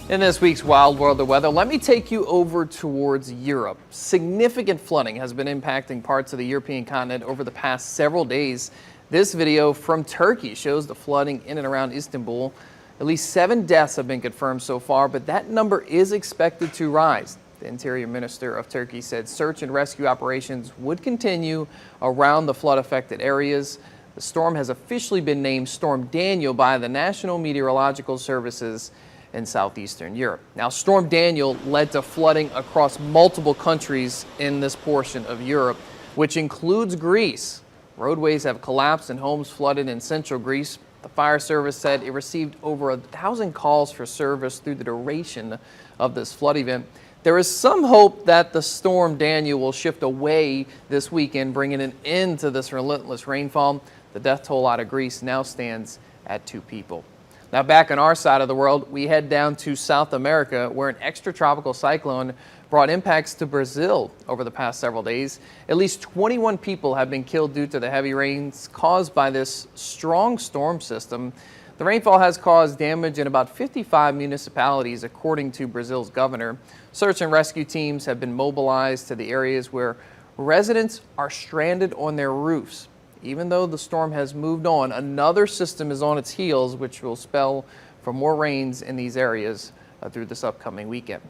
In this week's Wild World of Weather, let me take you over towards Europe. Significant flooding has been impacting parts of the European continent over the past several days. This video from Turkey shows the flooding in and around Istanbul. At least 7 deaths have been confirmed so far, but that number is expected to rise. The Interior Minister of Turkey said search and rescue operations would continue around the flood-affected areas. The storm has officially been named Storm Daniel by the National Meteorological Services in southeastern Europe. Now, Storm Daniel led to flooding across multiple countries in this portion of Europe, which includes Greece. Roadways have collapsed and homes flooded in central Greece. The fire service said it received over 1,000 calls for service through the duration of this flood event. There is some hope that the Storm Daniel will shift away this weekend, bringing an end to this relentless rainfall. The death toll out of Greece now stands at 2 people. Now, back on our side of the world, we head down to South America, where an extratropical cyclone brought impacts to Brazil over the past several days. At least 21 people have been killed due to the heavy rains caused by this strong storm system. The rainfall has caused damage in about 55 municipalities, according to Brazil's governor. Search and rescue teams have been mobilized to the areas where residents are stranded on their roofs. Even though the storm has moved on, another system is on its heels, which will spell for more rains in these areas through this upcoming weekend.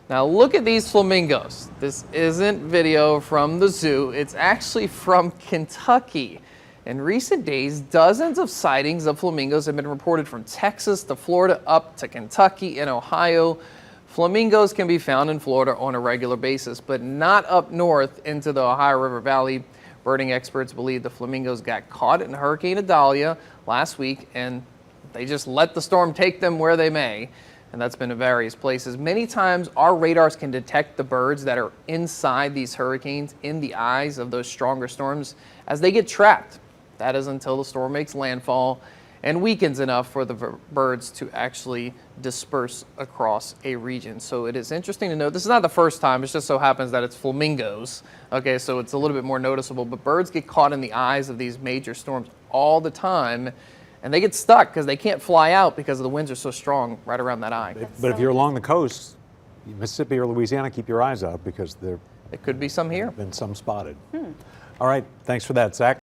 Now, look at these flamingos. This isn't video from the zoo. It's actually from Kentucky. In recent days, dozens of sightings of flamingos have been reported from Texas to Florida up to Kentucky and Ohio. Flamingos can be found in Florida on a regular basis, but not up north into the Ohio River Valley. Birding experts believe the flamingos got caught in Hurricane Idalia last week, and they just let the storm take them where they may. And that's been in various places. Many times our radars can detect the birds that are inside these hurricanes in the eyes of those stronger storms as they get trapped. That is until the storm makes landfall and weakens enough for the birds to actually disperse across a region. So it is interesting to note, this is not the first time, it just so happens that it's flamingos. Okay, so it's a little bit more noticeable, but birds get caught in the eyes of these major storms all the time, and they get stuck because they can't fly out because the winds are so strong right around that eye. But if you're along the coast, Mississippi or Louisiana, keep your eyes out because there could be some here. have been some spotted. All right, thanks for that, Zach.